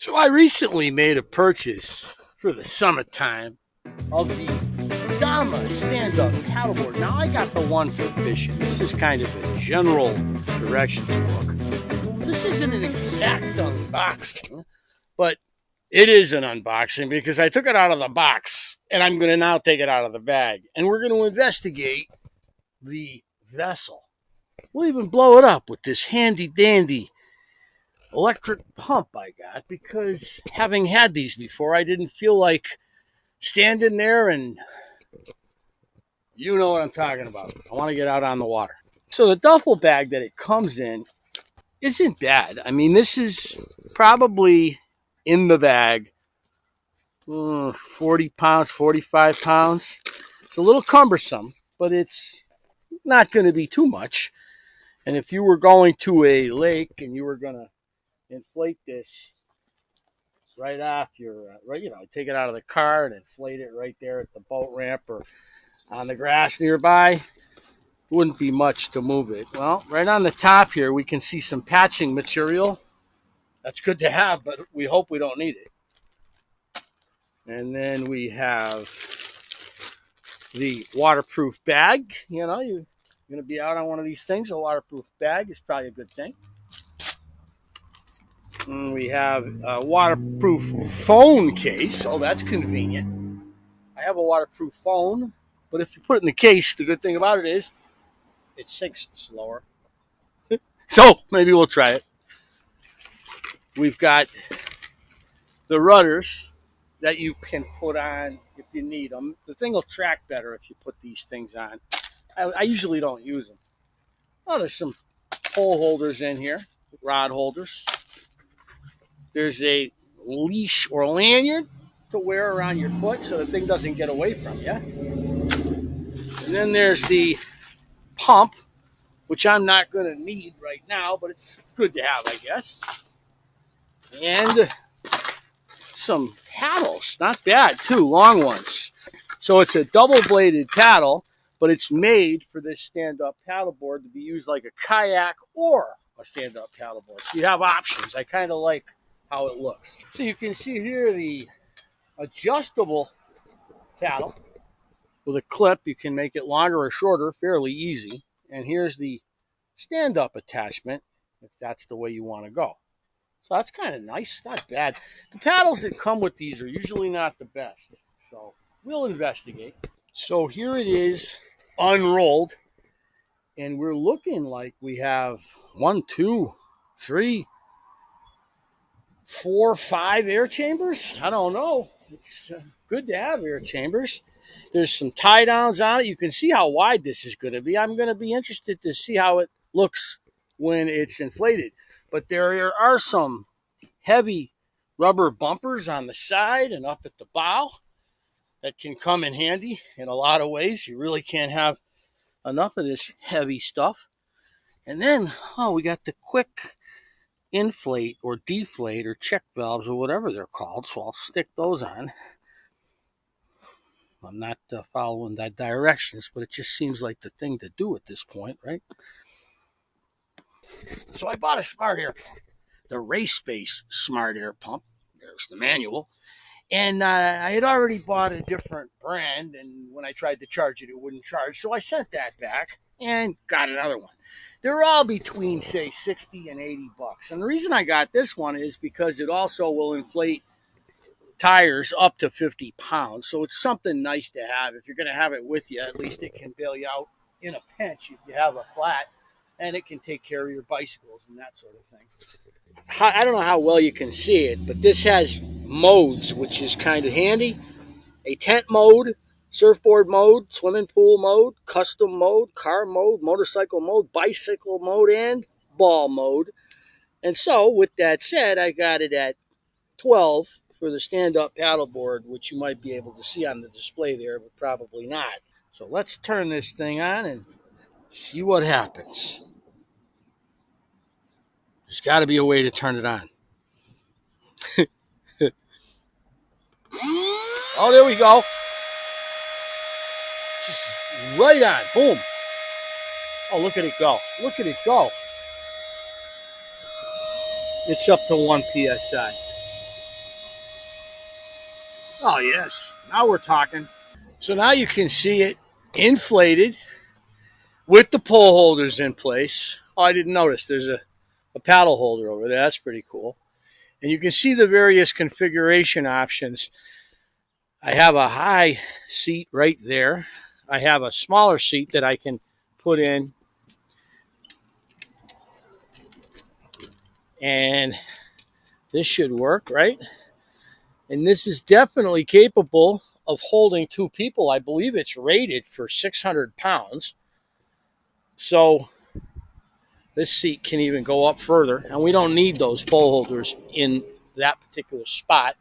So I recently made a purchase for the summertime of the DAMA Standup Paddleboard. Now I got the one for fishing. This is kind of a general directions book. This isn't an exact unboxing, but it is an unboxing because I took it out of the box and I'm going to now take it out of the bag. And we're going to investigate the vessel. We'll even blow it up with this handy dandy electric pump I got, because having had these before, I didn't feel like standing there, and you know what I'm talking about. I want to get out on the water. So the duffel bag that it comes in isn't bad. I mean, this is probably in the bag 40 pounds, 45 pounds. It's a little cumbersome, but it's not going to be too much. And if you were going to a lake and you were going to inflate this right off your, take it out of the car and inflate it right there at the boat ramp or on the grass nearby, wouldn't be much to move it. Well, right on the top here, we can see some patching material. That's good to have, but we hope we don't need it. And then we have the waterproof bag. You know, you're going to be out on one of these things. A waterproof bag is probably a good thing. And we have a waterproof phone case. Oh, that's convenient. I have a waterproof phone, but if you put it in the case, the good thing about it is it sinks slower. So maybe we'll try it. We've got the rudders that you can put on if you need them. The thing will track better if you put these things on. I usually don't use them. Oh, there's some pole holders in here, rod holders. There's a leash or lanyard to wear around your foot so the thing doesn't get away from you. And then there's the pump, which I'm not going to need right now, but it's good to have, I guess. And some paddles, not bad too, long ones. So it's a double-bladed paddle, but it's made for this stand-up paddleboard to be used like a kayak or a stand-up paddleboard. So you have options. I kind of like how it looks. So you can see here the adjustable paddle with a clip. You can make it longer or shorter, fairly easy. And here's the stand-up attachment, if that's the way you want to go. So that's kind of nice, not bad. The paddles that come with these are usually not the best. So we'll investigate. So here it is, unrolled. And we're looking like we have 1, 2, 3, 4, 5 air chambers. I don't know. It's good to have air chambers. There's some tie downs on it. You can see how wide this is going to be. I'm going to be interested to see how it looks when it's inflated. But there are some heavy rubber bumpers on the side and up at the bow that can come in handy in a lot of ways. You really can't have enough of this heavy stuff. And then, we got the quick inflate or deflate or check valves or whatever they're called. So I'll stick those on. I'm not following that directions, but it just seems like the thing to do at this point, right? So I bought a smart air pump, the Race Base smart air pump. There's the manual. And I had already bought a different brand, and when I tried to charge it, it wouldn't charge. So I sent that back and got another one. They're all between, say, 60 and 80 bucks. And the reason I got this one is because it also will inflate tires up to 50 pounds. So it's something nice to have. If you're going to have it with you, at least it can bail you out in a pinch if you have a flat, and it can take care of your bicycles and that sort of thing. I don't know how well you can see it, but this has modes, which is kind of handy. A tent mode, surfboard mode, swimming pool mode, custom mode, car mode, motorcycle mode, bicycle mode, and ball mode. And so, with that said, I got it at 12 for the stand-up paddleboard, which you might be able to see on the display there, but probably not. So let's turn this thing on and see what happens. There's got to be a way to turn it on. Oh, there we go. Just right on. Boom. Oh, look at it go. Look at it go. It's up to 1 PSI. Oh, yes. Now we're talking. So now you can see it inflated with the pole holders in place. Oh, I didn't notice. There's a paddle holder over there. That's pretty cool. And you can see the various configuration options. I have a high seat right there. I have a smaller seat that I can put in. And this should work, right? And this is definitely capable of holding 2 people. I believe it's rated for 600 pounds. So this seat can even go up further. And we don't need those pole holders in that particular spot.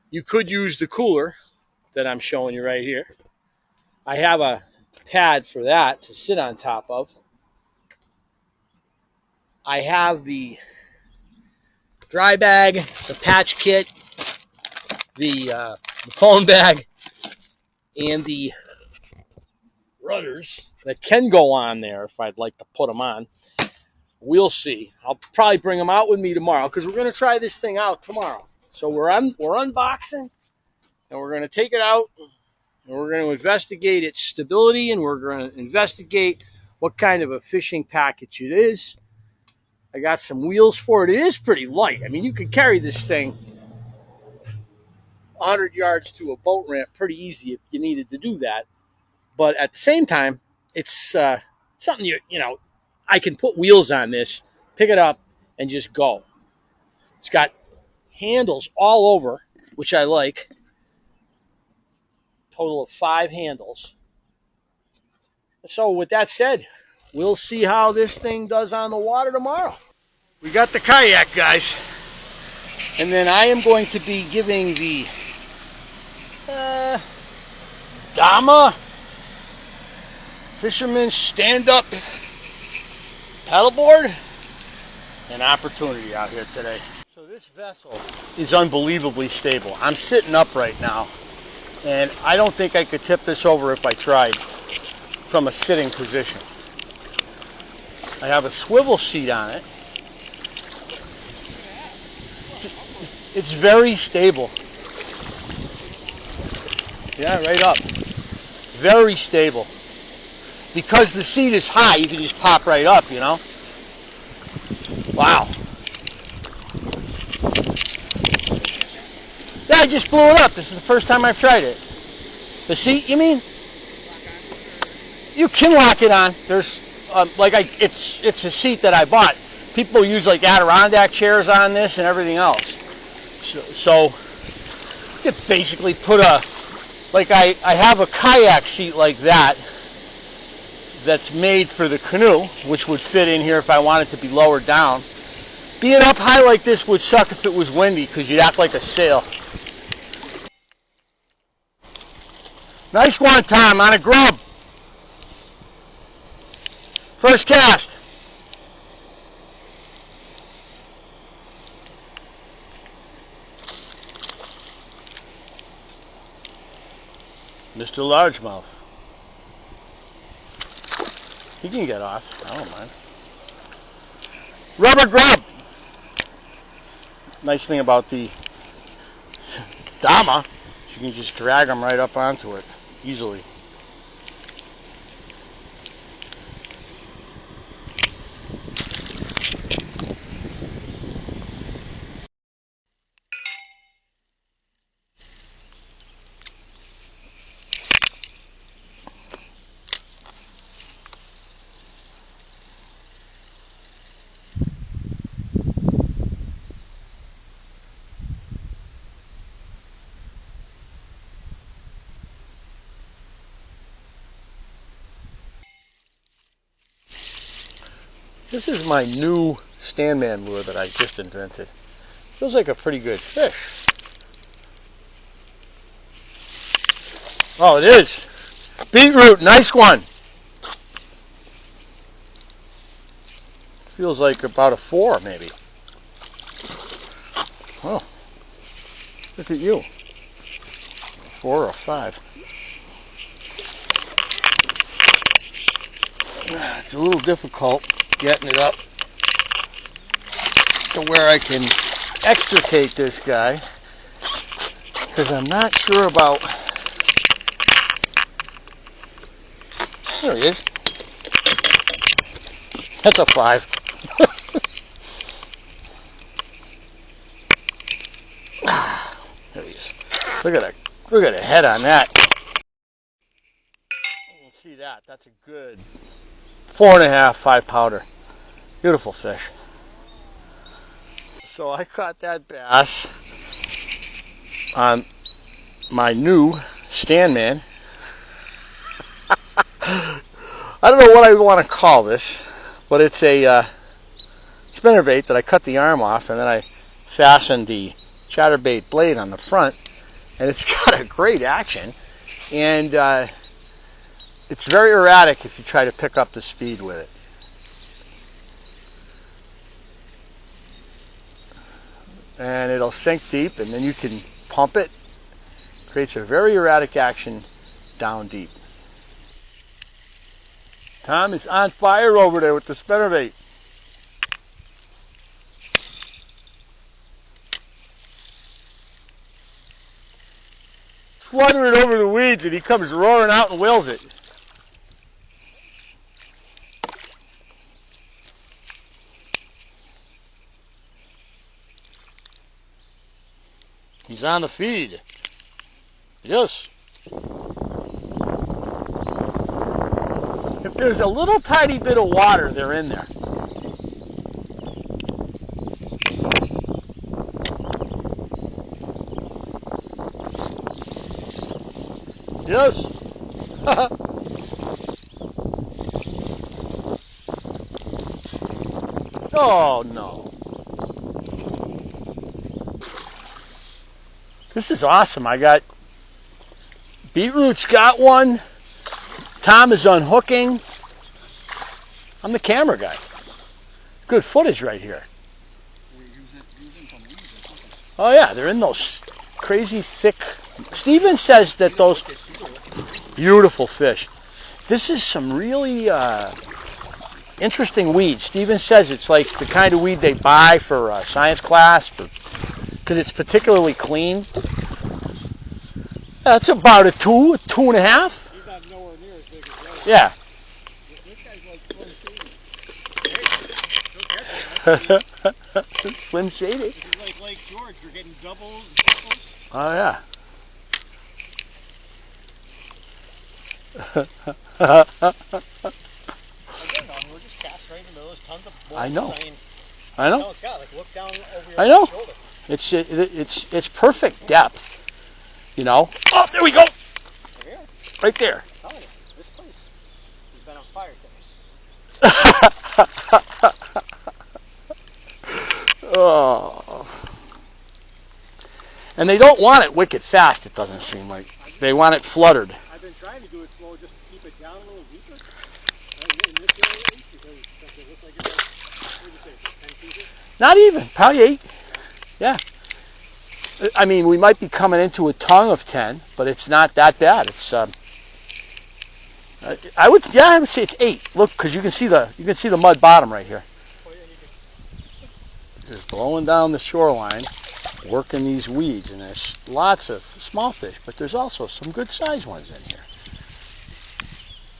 You could use the cooler that I'm showing you right here. I have a pad for that to sit on top of. I have the dry bag, the patch kit, the phone bag, and the rudders that can go on there if I'd like to put them on. We'll see. I'll probably bring them out with me tomorrow because we're going to try this thing out tomorrow. So we're unboxing, and we're going to take it out, and we're going to investigate its stability, and we're going to investigate what kind of a fishing package it is. I got some wheels for it. It is pretty light. I mean, you can carry this thing 100 yards to a boat ramp pretty easy if you needed to do that. But at the same time, it's something you know, I can put wheels on this, pick it up, and just go. It's got handles all over, which I like. Total of 5 handles. So with that said, we'll see how this thing does on the water tomorrow. We got the kayak, guys. And then I am going to be giving the DAMA Fisherman Stand-Up Paddleboard an opportunity out here today. So this vessel is unbelievably stable. I'm sitting up right now, and I don't think I could tip this over if I tried from a sitting position. I have a swivel seat on it. It's very stable. Yeah, right up. Very stable. Because the seat is high, you can just pop right up, you know? Wow. Yeah, I just blew it up. This is the first time I've tried it. The seat, you mean? You can lock it on. There's, it's a seat that I bought. People use like Adirondack chairs on this and everything else. So you could basically put I have a kayak seat like that that's made for the canoe, which would fit in here if I wanted to be lowered down. Being up high like this would suck if it was windy because you'd act like a sail. Nice one, Tom, on a grub. First cast. Mr. Largemouth. He can get off. I don't mind. Rubber grub. Nice thing about the DAMA, you can just drag them right up onto it easily. This is my new Standman lure that I just invented. Feels like a pretty good fish. Oh, it is. Beetroot, nice one. Feels like about a 4 maybe. Oh, look at you. 4 or 5. It's a little difficult getting it up to where I can extricate this guy because I'm not sure about. There he is. That's a 5. There he is. Look at the head on that. You can see that. That's a good 4.5, 5 pounder. Beautiful fish. So I caught that bass on my new Standman. I don't know what I want to call this, but it's a spinnerbait that I cut the arm off and then I fastened the chatterbait blade on the front, and it's got a great action, and it's very erratic if you try to pick up the speed with it. And it'll sink deep, and then you can pump it. Creates a very erratic action down deep. Tom is on fire over there with the spinnerbait. Fluttering over the weeds, and he comes roaring out and whales it. He's on the feed. Yes. If there's a little tiny bit of water, they're in there. Yes. Oh no. This is awesome. I got Beetroot's got one. Tom is unhooking. I'm the camera guy. Good footage right here. Oh yeah, they're in those crazy thick. Steven says that those beautiful fish. This is some really interesting weed. Steven says it's like the kind of weed they buy for science class because it's particularly clean. That's about a 2.5. He's not nowhere near as big as that. Yeah. This guy's like Slim Shady. Slim Shady. This is like Lake George. You're getting doubles and triples. Oh yeah. Again, we're just casting right into those tons of balls. I know. I know. It's got like look down over your I know. shoulder. It's perfect depth. You know. Oh, there we go. Right here. Right there. I'm telling you, this place has been on fire today. Oh. And they don't want it wicked fast, it doesn't seem like. They want it fluttered. I've been trying to do it slow just to keep it down a little deeper. In this area at least, because it looks like it's like, what did you say, 10 pieces? Not even, probably 8. Yeah. I mean, we might be coming into a tongue of 10, but it's not that bad. It's I would say it's 8. Look, because you can see the mud bottom right here. Oh, yeah, you can. Just blowing down the shoreline, working these weeds, and there's lots of small fish, but there's also some good sized ones in here.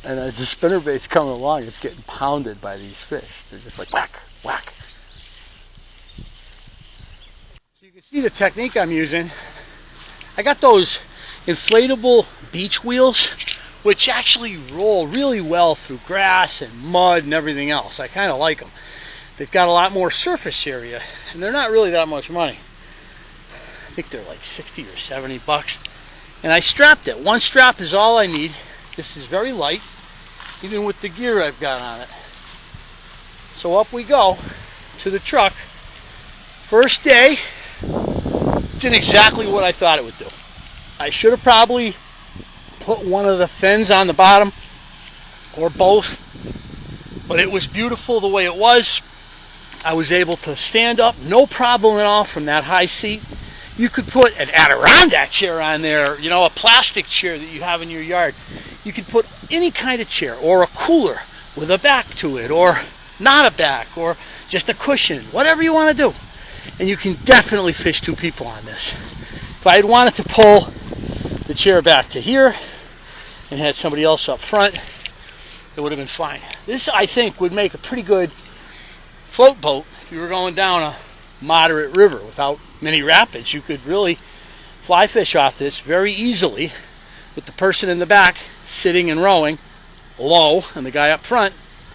And as the spinnerbait's coming along, it's getting pounded by these fish. They're just like whack, whack. So you can see the technique I'm using. I got those inflatable beach wheels, which actually roll really well through grass and mud and everything else. I kind of like them. They've got a lot more surface area, and they're not really that much money. I think they're like 60 or 70 bucks. And I strapped it. One strap is all I need. This is very light, even with the gear I've got on it. So up we go to the truck. First day, did exactly what I thought it would do. I should have probably put one of the fins on the bottom, or both, but it was beautiful the way it was. I was able to stand up, no problem at all from that high seat. You could put an Adirondack chair on there, you know, a plastic chair that you have in your yard. You could put any kind of chair, or a cooler with a back to it, or not a back, or just a cushion, whatever you want to do. And you can definitely fish 2 people on this. If I had wanted to pull the chair back to here and had somebody else up front, it would have been fine. This, I think, would make a pretty good float boat if you were going down a moderate river without many rapids. You could really fly fish off this very easily with the person in the back sitting and rowing low and the guy up front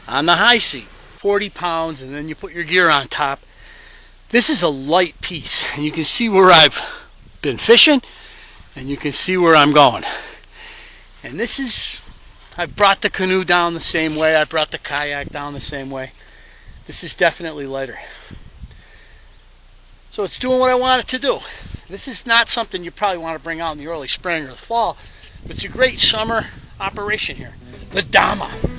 on the high seat. 40 pounds, and then you put your gear on top. This is a light piece, and you can see where I've been fishing, and you can see where I'm going. And this is, I've brought the canoe down the same way, I brought the kayak down the same way. This is definitely lighter. So it's doing what I want it to do. This is not something you probably want to bring out in the early spring or the fall, but it's a great summer operation here. The DAMA.